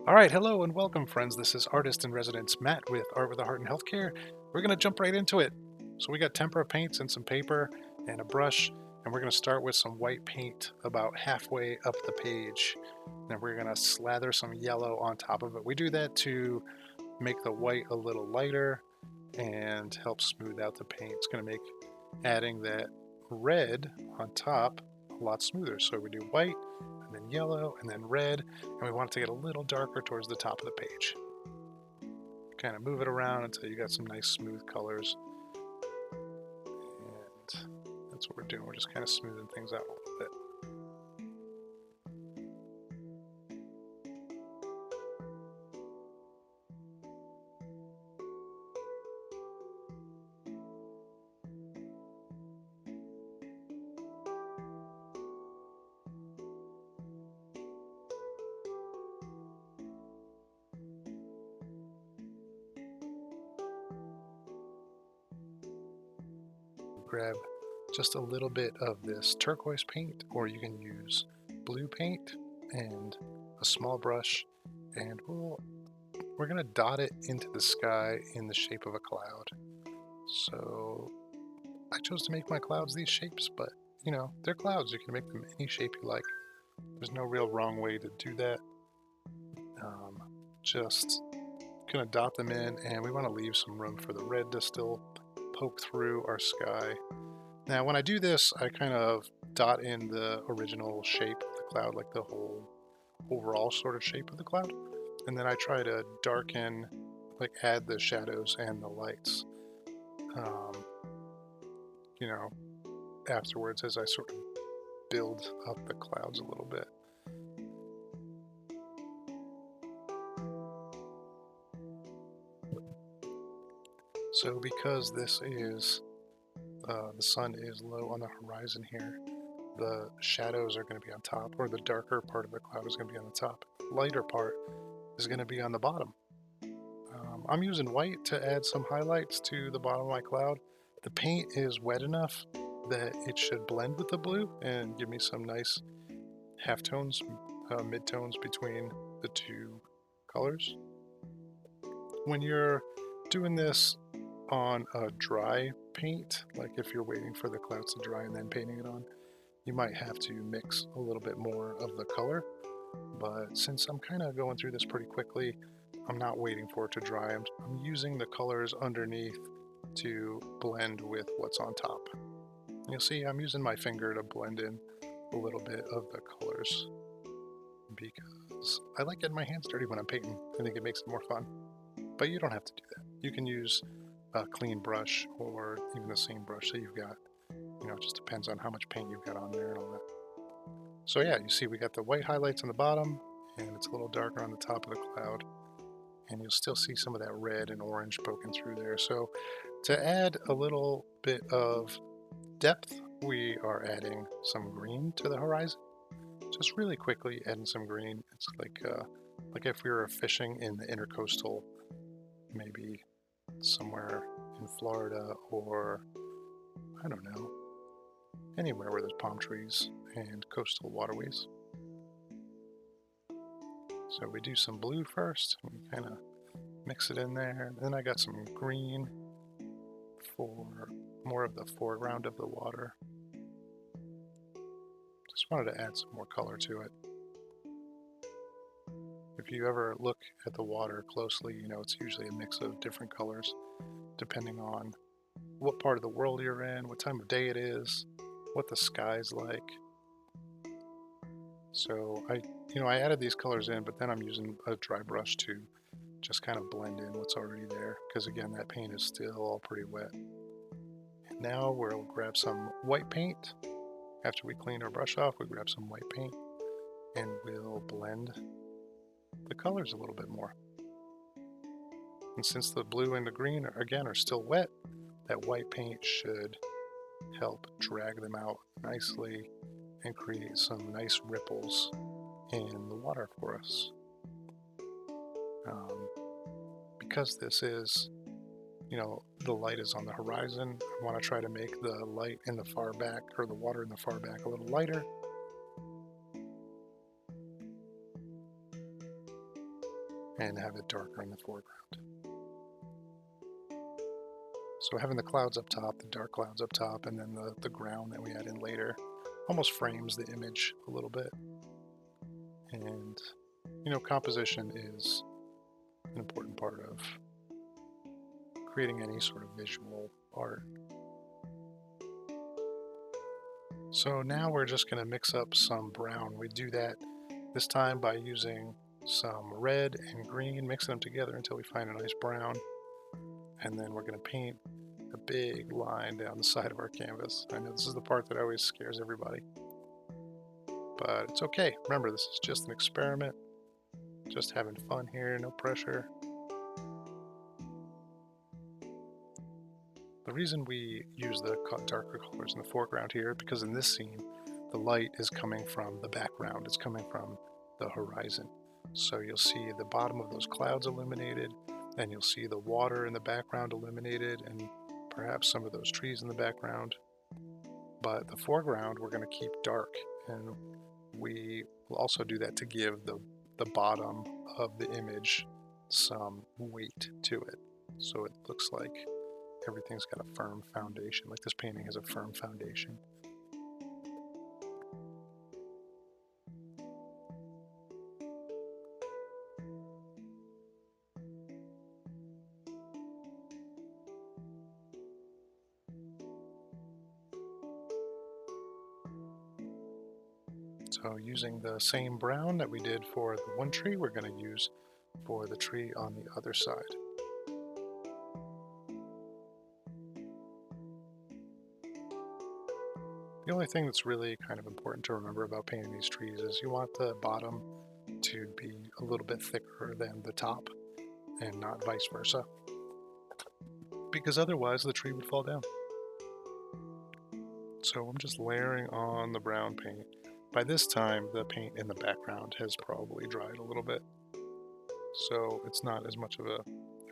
All right, hello and welcome, friends. This is Artist in Residence Matt with Art with a Heart in Healthcare. We're going to jump right into it. So we got tempera paints and some paper and a brush, and we're going to start with some white paint about halfway up the page. Then we're going to slather some yellow on top of it. We do that to make the white a little lighter and help smooth out the paint. It's going to make adding that red on top a lot smoother. So we do white, and then yellow, and then red, and we want it to get a little darker towards the top of the page. Kind of move it around until you got some nice smooth colors. And that's what we're doing. We're just kind of smoothing things out a little bit. Grab just a little bit of this turquoise paint, or you can use blue paint and a small brush, and we're going to dot it into the sky in the shape of a cloud. So I chose to make my clouds these shapes, but you know, they're clouds. You can make them any shape you like. There's no real wrong way to do that. Just gonna dot them in, and we want to leave some room for the red to still poke through our sky. Now when I do this, I kind of dot in the original shape of the cloud, like the whole overall sort of shape of the cloud, and then I try to darken, like add the shadows and the lights, you know, afterwards as I sort of build up the clouds a little bit. So because this is, the sun is low on the horizon here, the shadows are going to be on top, or the darker part of the cloud is going to be on the top. The lighter part is going to be on the bottom. I'm using white to add some highlights to the bottom of my cloud. The paint is wet enough that it should blend with the blue and give me some nice halftones, midtones between the two colors. When you're doing this on a dry paint, like if you're waiting for the clouds to dry and then painting it on, you might have to mix a little bit more of the color. But since I'm kind of going through this pretty quickly, I'm not waiting for it to dry. I'm using the colors underneath to blend with what's on top. You'll see I'm using my finger to blend in a little bit of the colors because I like getting my hands dirty when I'm painting. I think it makes it more fun. But you don't have to do that. You can use a clean brush or even the same brush that you've got. You know, it just depends on how much paint you've got on there and all that. So yeah, you see we got the white highlights on the bottom, and it's a little darker on the top of the cloud. And you'll still see some of that red and orange poking through there. So to add a little bit of depth, we are adding some green to the horizon. Just really quickly adding some green. It's like if we were fishing in the intercoastal, maybe somewhere in Florida, or I don't know, anywhere where there's palm trees and coastal waterways. So we do some blue first, and we kind of mix it in there. And then I got some green for more of the foreground of the water. Just wanted to add some more color to it. If you ever look at the water closely, you know it's usually a mix of different colors depending on what part of the world you're in, what time of day it is, what the sky's like. So I added these colors in, but then I'm using a dry brush to just kind of blend in what's already there, because again, that paint is still all pretty wet. And now we'll grab some white paint. After we clean our brush off, we grab some white paint and we'll blend the colors a little bit more. And since the blue and the green again are still wet, that white paint should help drag them out nicely and create some nice ripples in the water for us. Because this is, the light is on the horizon, I want to try to make the light in the far back, or the water in the far back, a little lighter. and have it darker in the foreground. So having the clouds up top, the dark clouds up top, and then the ground that we add in later almost frames the image a little bit. And, composition is an important part of creating any sort of visual art. So now we're just going to mix up some brown. We do that this time by using some red and green, mix them together until we find a nice brown. And then we're going to paint a big line down the side of our canvas. I know this is the part that always scares everybody, but it's okay. Remember, this is just an experiment, just having fun here, no pressure. The reason we use the darker colors in the foreground here, because in this scene, the light is coming from the background. It's coming from the horizon. So you'll see the bottom of those clouds illuminated, and you'll see the water in the background illuminated, and perhaps some of those trees in the background. But the foreground we're going to keep dark, and we will also do that to give the bottom of the image some weight to it. So it looks like everything's got a firm foundation, like this painting has a firm foundation. So using the same brown that we did for the one tree, we're going to use for the tree on the other side. The only thing that's really kind of important to remember about painting these trees is you want the bottom to be a little bit thicker than the top and not vice versa, because otherwise the tree would fall down. So I'm just layering on the brown paint. By this time, the paint in the background has probably dried a little bit, so it's not as much of a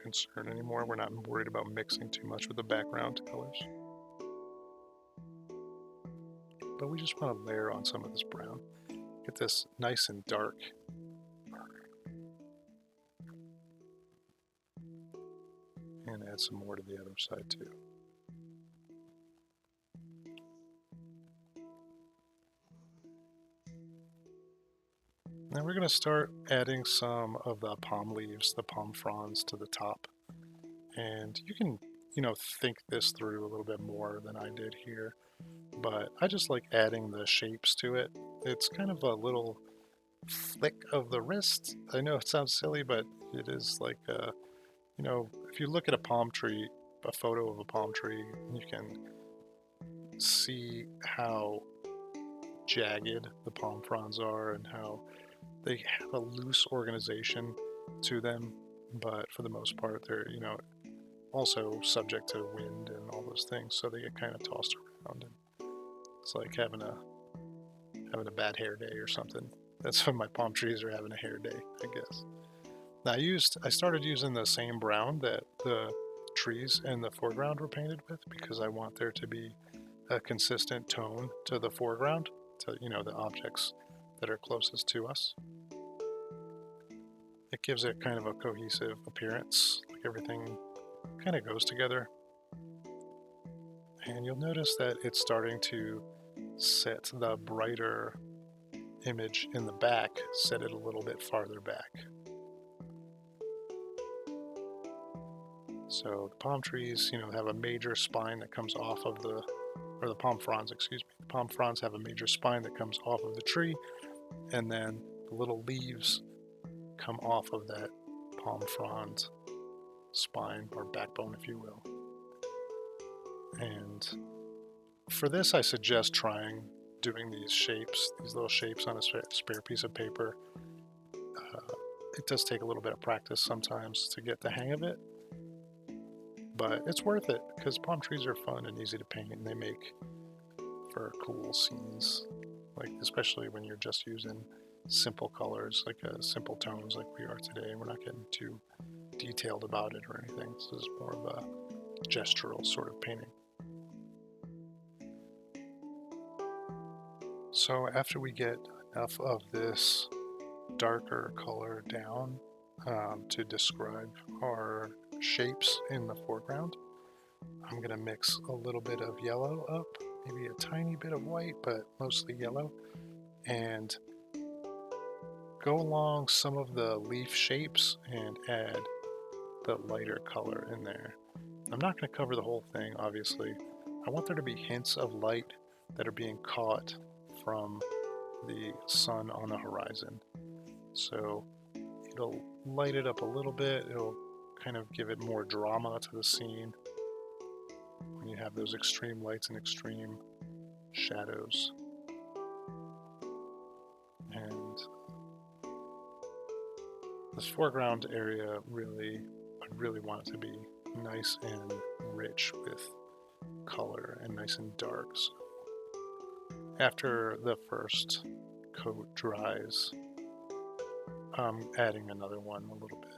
concern anymore. We're not worried about mixing too much with the background colors. But we just want to layer on some of this brown. Get this nice and dark. And add some more to the other side too. Now we're going to start adding some of the palm leaves, the palm fronds to the top. And you can, think this through a little bit more than I did here. But I just like adding the shapes to it. It's kind of a little flick of the wrist. I know it sounds silly, but it is like, if you look at a palm tree, a photo of a palm tree, you can see how jagged the palm fronds are and how they have a loose organization to them, but for the most part they're also subject to wind and all those things, so they get kind of tossed around, and it's like having a bad hair day or something. That's when my palm trees are having a hair day, I guess. Now I started using the same brown that the trees in the foreground were painted with, because I want there to be a consistent tone to the foreground, to the objects that are closest to us. It gives it kind of a cohesive appearance, like everything kind of goes together. And you'll notice that it's starting to set the brighter image in the back, set it a little bit farther back. So the palm trees, have a major spine that comes off of the palm fronds, excuse me. The palm fronds have a major spine that comes off of the tree, and then the little leaves come off of that palm frond spine, or backbone, if you will. And for this, I suggest doing these little shapes on a spare piece of paper. It does take a little bit of practice sometimes to get the hang of it, but it's worth it, because palm trees are fun and easy to paint, and they make for cool scenes, like especially when you're just using simple colors, like simple tones like we are today. We're not getting too detailed about it or anything. This is more of a gestural sort of painting. So after we get enough of this darker color down, to describe our shapes in the foreground. I'm going to mix a little bit of yellow up, maybe a tiny bit of white, but mostly yellow, and go along some of the leaf shapes and add the lighter color in there. I'm not going to cover the whole thing, obviously. I want there to be hints of light that are being caught from the sun on the horizon. So it'll light it up a little bit, it'll kind of give it more drama to the scene when you have those extreme lights and extreme shadows. And this foreground area I really want it to be nice and rich with color and nice and dark. So after the first coat dries, I'm adding another one a little bit.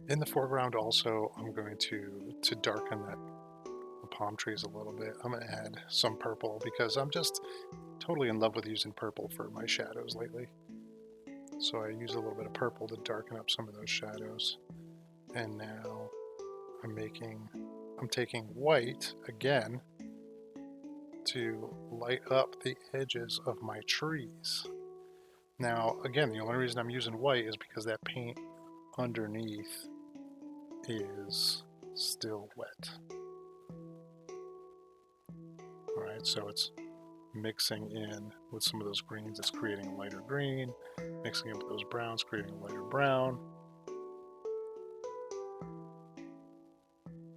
In the foreground also, I'm going to darken the palm trees a little bit. I'm going to add some purple because I'm just totally in love with using purple for my shadows lately. So I use a little bit of purple to darken up some of those shadows. And now I'm taking white again to light up the edges of my trees. Now, again, the only reason I'm using white is because that paint underneath is still wet. Alright, so it's mixing in with some of those greens, it's creating a lighter green, mixing in with those browns, creating a lighter brown.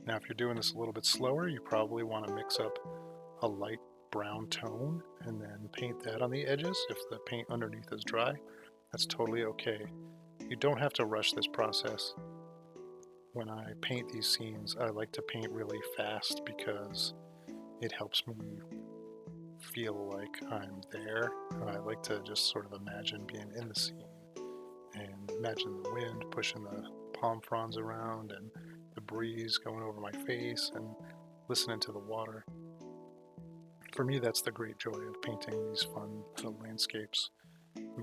Now, if you're doing this a little bit slower, you probably want to mix up a light brown tone and then paint that on the edges. If the paint underneath is dry, that's totally okay. You don't have to rush this process. When I paint these scenes, I like to paint really fast because it helps me feel like I'm there. I like to just sort of imagine being in the scene and imagine the wind pushing the palm fronds around and the breeze going over my face and listening to the water. For me, that's the great joy of painting these fun little landscapes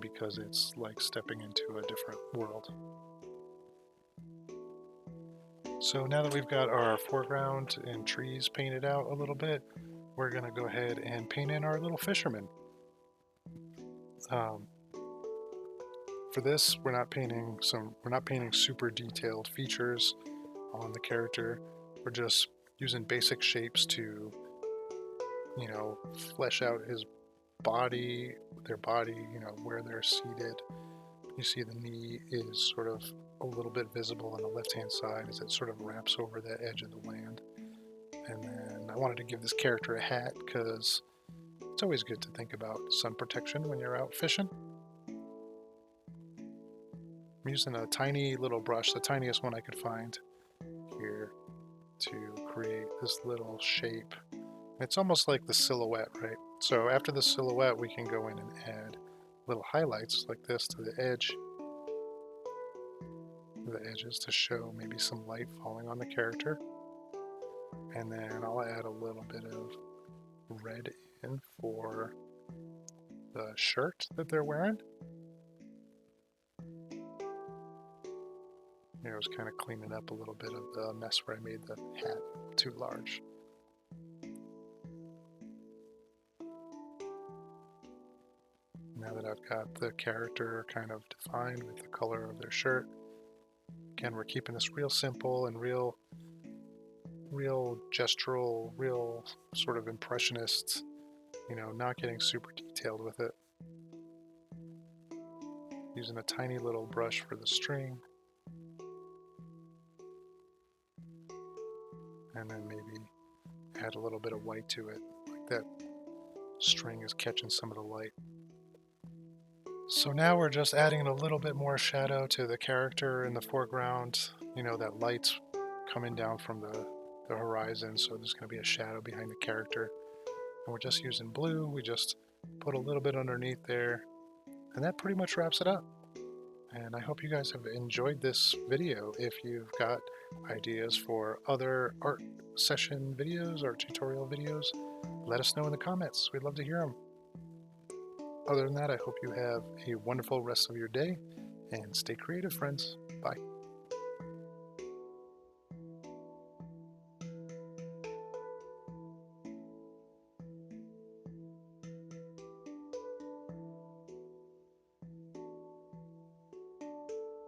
because it's like stepping into a different world. So now that we've got our foreground and trees painted out a little bit, we're going to go ahead and paint in our little fisherman. For this, we're not painting super detailed features on the character. We're just using basic shapes to, flesh out his body, their body, where they're seated. You see the knee is sort of a little bit visible on the left-hand side as it sort of wraps over the edge of the land. And then I wanted to give this character a hat because it's always good to think about sun protection when you're out fishing. I'm using a tiny little brush, the tiniest one I could find here, to create this little shape. It's almost like the silhouette, right? So after the silhouette, we can go in and add little highlights like this to the edges to show maybe some light falling on the character. And then I'll add a little bit of red in for the shirt that they're wearing. Here I was kind of cleaning up a little bit of the mess where I made the hat too large. Now that I've got the character kind of defined with the color of their shirt, again, we're keeping this real simple and real gestural, real sort of impressionist, not getting super detailed with it. Using a tiny little brush for the string. And then maybe add a little bit of white to it, like that string is catching some of the light. So now we're just adding a little bit more shadow to the character in the foreground. That light's coming down from the horizon, so there's going to be a shadow behind the character. And we're just using blue. We just put a little bit underneath there, and that pretty much wraps it up. And I hope you guys have enjoyed this video. If you've got ideas for other art session videos or tutorial videos, let us know in the comments. We'd love to hear them. Other than that, I hope you have a wonderful rest of your day and stay creative, friends. Bye.